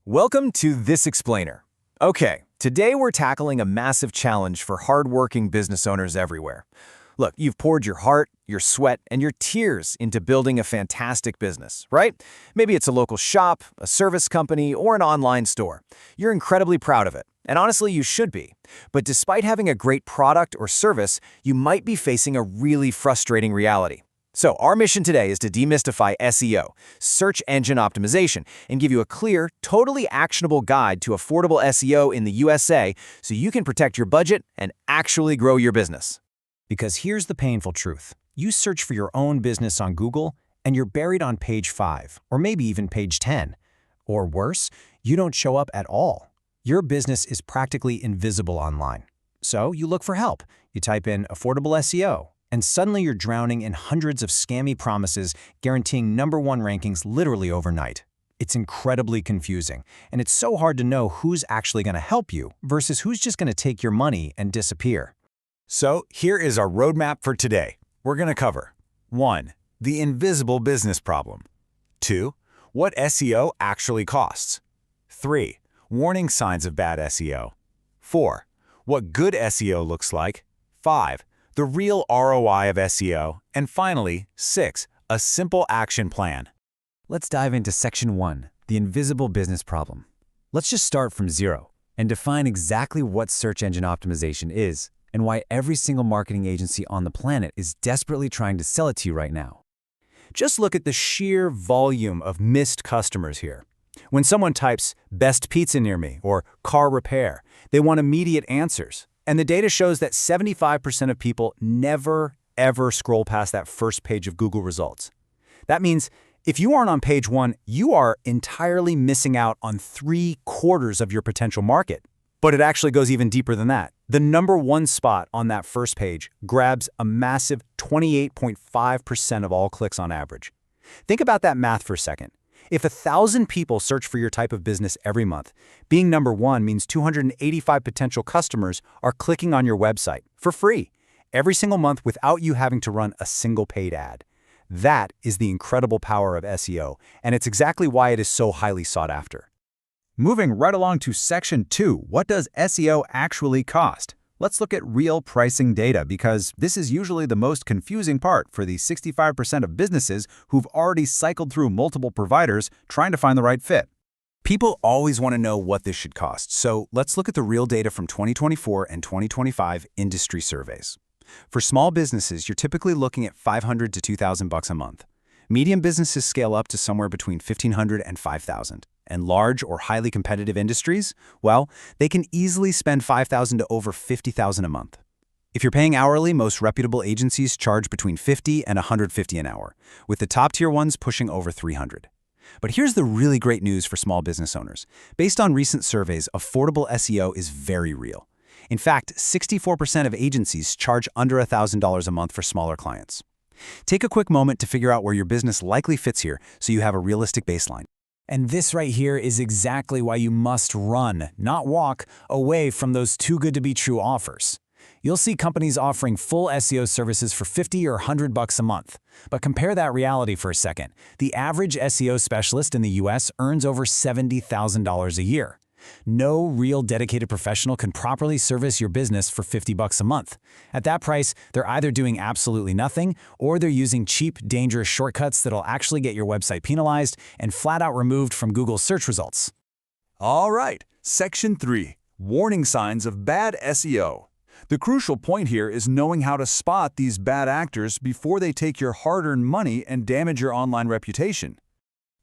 Welcome to This Explainer. Okay, today we're tackling a massive challenge for hardworking business owners everywhere. Look, you've poured your heart, your sweat, and your tears into building a fantastic business, right? Maybe it's a local shop, a service company, or an online store. You're incredibly proud of it, and honestly, you should be. But despite having a great product or service, you might be facing a really frustrating reality. So our mission today is to demystify SEO, search engine optimization, and give you a clear, totally actionable guide to affordable SEO in the USA so you can protect your budget and actually grow your business. Because here's the painful truth. You search for your own business on Google, and you're buried on page 5, or maybe even page 10. Or worse, you don't show up at all. Your business is practically invisible online. So you look for help. You type in affordable SEO, and suddenly you're drowning in hundreds of scammy promises guaranteeing #1 rankings literally overnight. It's incredibly confusing, and it's so hard to know who's actually going to help you versus who's just going to take your money and disappear. So here is our roadmap for today. We're going to cover 1. The invisible business problem. 2. What SEO actually costs. 3. Warning signs of bad SEO. 4. What good SEO looks like. 5. The real ROI of SEO. And finally, 6. A simple action plan. Let's dive into Section 1, the invisible business problem. Let's just start from zero and define exactly what search engine optimization is and why every single marketing agency on the planet is desperately trying to sell it to you right now. Just look at the sheer volume of missed customers here. When someone types "best pizza near me" or "car repair," they want immediate answers. And the data shows that 75% of people never, ever scroll past that first page of Google results. That means if you aren't on page 1, you are entirely missing out on 3/4 of your potential market. But it actually goes even deeper than that. The #1 spot on that first page grabs a massive 28.5% of all clicks on average. Think about that math for a second. If 1,000 people search for your type of business every month, being #1 means 285 potential customers are clicking on your website for free every single month without you having to run a single paid ad. That is the incredible power of SEO, and it's exactly why it is so highly sought after. Moving right along to Section 2, what does SEO actually cost? Let's look at real pricing data because this is usually the most confusing part for the 65% of businesses who've already cycled through multiple providers trying to find the right fit. People always want to know what this should cost, so let's look at the real data from 2024 and 2025 industry surveys. For small businesses, you're typically looking at $500 to $2,000 a month. Medium businesses scale up to somewhere between $1,500 and $5,000. And large or highly competitive industries, well, they can easily spend $5,000 to over $50,000 a month. If you're paying hourly, most reputable agencies charge between $50 and $150 an hour, with the top-tier ones pushing over $300. But here's the really great news for small business owners. Based on recent surveys, affordable SEO is very real. In fact, 64% of agencies charge under $1,000 a month for smaller clients. Take a quick moment to figure out where your business likely fits here so you have a realistic baseline. And this right here is exactly why you must run, not walk, away from those too-good-to-be-true offers. You'll see companies offering full SEO services for $50 or $100 a month. But compare that reality for a second. The average SEO specialist in the US earns over $70,000 a year. No real dedicated professional can properly service your business for $50 a month. At that price, they're either doing absolutely nothing or they're using cheap, dangerous shortcuts that'll actually get your website penalized and flat out removed from Google's search results. All right, Section 3, Warning Signs of Bad SEO. The crucial point here is knowing how to spot these bad actors before they take your hard-earned money and damage your online reputation.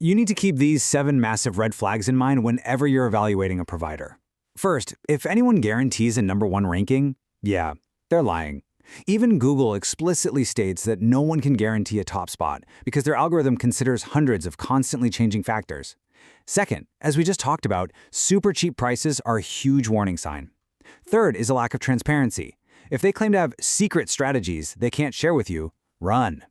You need to keep these 7 massive red flags in mind whenever you're evaluating a provider. First, if anyone guarantees a #1 ranking, yeah, they're lying. Even Google explicitly states that no one can guarantee a top spot because their algorithm considers hundreds of constantly changing factors. Second, as we just talked about, super cheap prices are a huge warning sign. Third is a lack of transparency. If they claim to have secret strategies they can't share with you, run.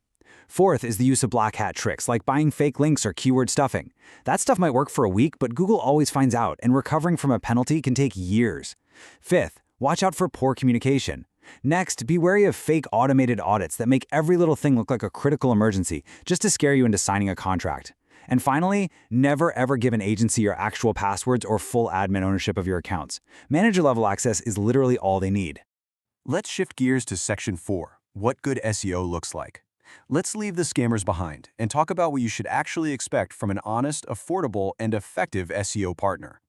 Fourth is the use of black hat tricks like buying fake links or keyword stuffing. That stuff might work for a week, but Google always finds out, and recovering from a penalty can take years. Fifth, watch out for poor communication. Next, be wary of fake automated audits that make every little thing look like a critical emergency just to scare you into signing a contract. And finally, never ever give an agency your actual passwords or full admin ownership of your accounts. Manager-level access is literally all they need. Let's shift gears to Section 4, what good SEO looks like. Let's leave the scammers behind and talk about what you should actually expect from an honest, affordable, and effective SEO partner.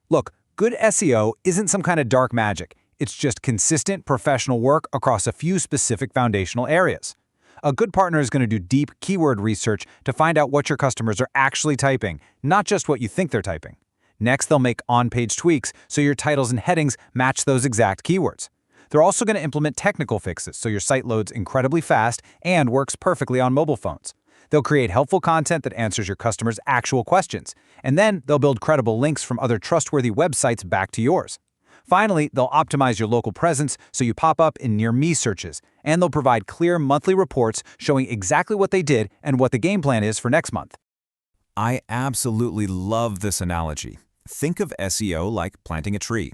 Look, good SEO isn't some kind of dark magic. It's just consistent, professional work across a few specific foundational areas. A good partner is going to do deep keyword research to find out what your customers are actually typing, not just what you think they're typing. Next, they'll make on-page tweaks so your titles and headings match those exact keywords. They're also going to implement technical fixes so your site loads incredibly fast and works perfectly on mobile phones. They'll create helpful content that answers your customers' actual questions, and then they'll build credible links from other trustworthy websites back to yours. Finally, they'll optimize your local presence so you pop up in near-me searches, and they'll provide clear monthly reports showing exactly what they did and what the game plan is for next month. I absolutely love this analogy. Think of SEO like planting a tree.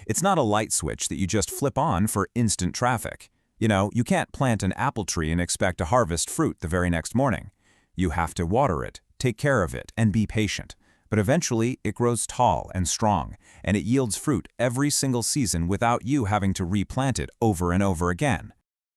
It's not a light switch that you just flip on for instant traffic. You can't plant an apple tree and expect to harvest fruit the very next morning. You have to water it, take care of it, and be patient. But eventually, it grows tall and strong, and it yields fruit every single season without you having to replant it over and over again.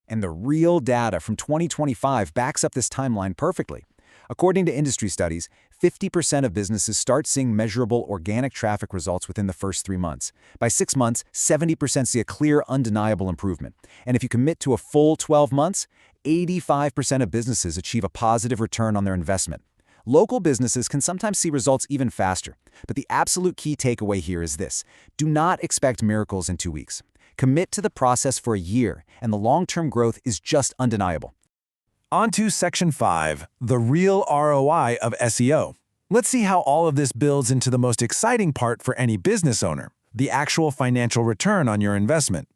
And the real data from 2025 backs up this timeline perfectly. According to industry studies, 50% of businesses start seeing measurable organic traffic results within the first 3 months. By 6 months, 70% see a clear, undeniable improvement. And if you commit to a full 12 months, 85% of businesses achieve a positive return on their investment. Local businesses can sometimes see results even faster. But the absolute key takeaway here is this: do not expect miracles in 2 weeks. Commit to the process for a year, and the long-term growth is just undeniable. On to Section 5, the real ROI of SEO. Let's see how all of this builds into the most exciting part for any business owner, the actual financial return on your investment.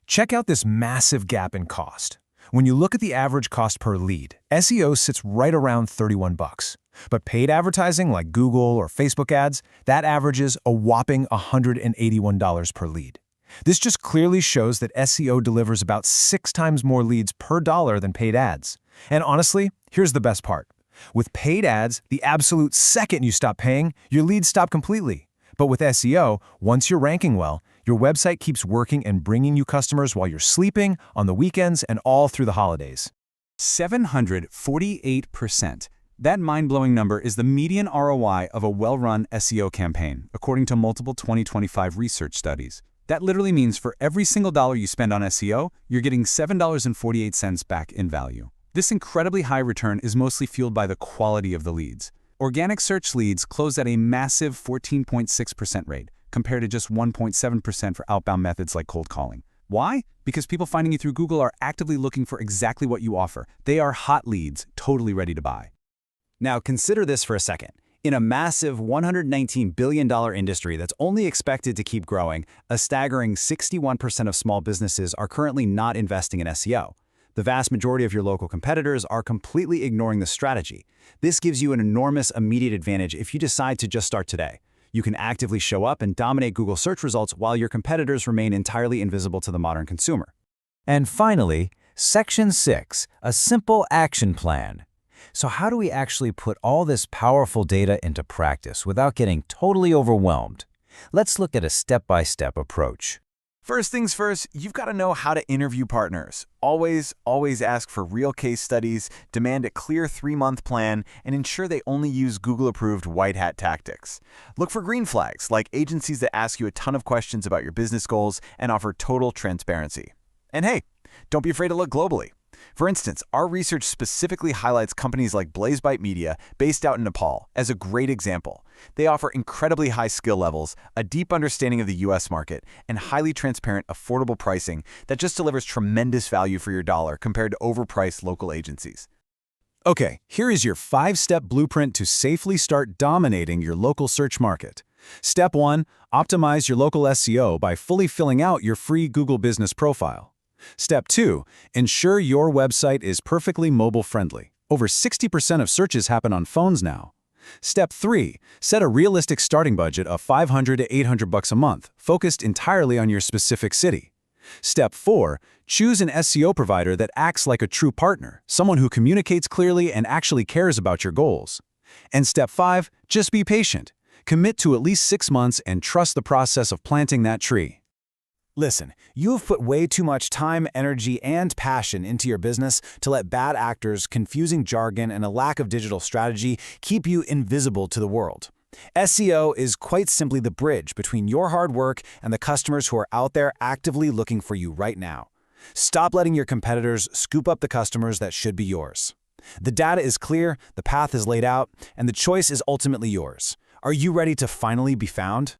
Check out this massive gap in cost. When you look at the average cost per lead, SEO sits right around $31. But paid advertising like Google or Facebook ads, that averages a whopping $181 per lead. This just clearly shows that SEO delivers about 6 times more leads per dollar than paid ads. And honestly, here's the best part. With paid ads, the absolute second you stop paying, your leads stop completely. But with SEO, once you're ranking well, your website keeps working and bringing you customers while you're sleeping, on the weekends, and all through the holidays. 748%. That mind-blowing number is the median ROI of a well-run SEO campaign, according to multiple 2025 research studies. That literally means for every single dollar you spend on SEO, you're getting $7.48 back in value. This incredibly high return is mostly fueled by the quality of the leads. Organic search leads close at a massive 14.6% rate, compared to just 1.7% for outbound methods like cold calling. Why? Because people finding you through Google are actively looking for exactly what you offer. They are hot leads, totally ready to buy. Now consider this for a second. In a massive $119 billion industry that's only expected to keep growing, a staggering 61% of small businesses are currently not investing in SEO. The vast majority of your local competitors are completely ignoring the strategy. This gives you an enormous immediate advantage if you decide to just start today. You can actively show up and dominate Google search results while your competitors remain entirely invisible to the modern consumer. And finally, Section 6, a simple action plan. So how do we actually put all this powerful data into practice without getting totally overwhelmed? Let's look at a step-by-step approach. First things first, you've got to know how to interview partners. Always ask for real case studies, demand a clear 3-month plan, and ensure they only use Google-approved white hat tactics. Look for green flags, like agencies that ask you a ton of questions about your business goals and offer total transparency. And hey, don't be afraid to look globally. For instance, our research specifically highlights companies like Byte Media, based out in Nepal, as a great example. They offer incredibly high skill levels, a deep understanding of the US market, and highly transparent, affordable pricing that just delivers tremendous value for your dollar compared to overpriced local agencies. Okay, here is your 5-step blueprint to safely start dominating your local search market. Step 1, optimize your local SEO by fully filling out your free Google Business profile. Step 2, ensure your website is perfectly mobile-friendly. Over 60% of searches happen on phones now. Step 3, set a realistic starting budget of $500 to $800 a month, focused entirely on your specific city. Step 4, choose an SEO provider that acts like a true partner, someone who communicates clearly and actually cares about your goals. And step 5, just be patient. Commit to at least 6 months and trust the process of planting that tree. Listen, you have put way too much time, energy, and passion into your business to let bad actors, confusing jargon, and a lack of digital strategy keep you invisible to the world. SEO is quite simply the bridge between your hard work and the customers who are out there actively looking for you right now. Stop letting your competitors scoop up the customers that should be yours. The data is clear, the path is laid out, and the choice is ultimately yours. Are you ready to finally be found?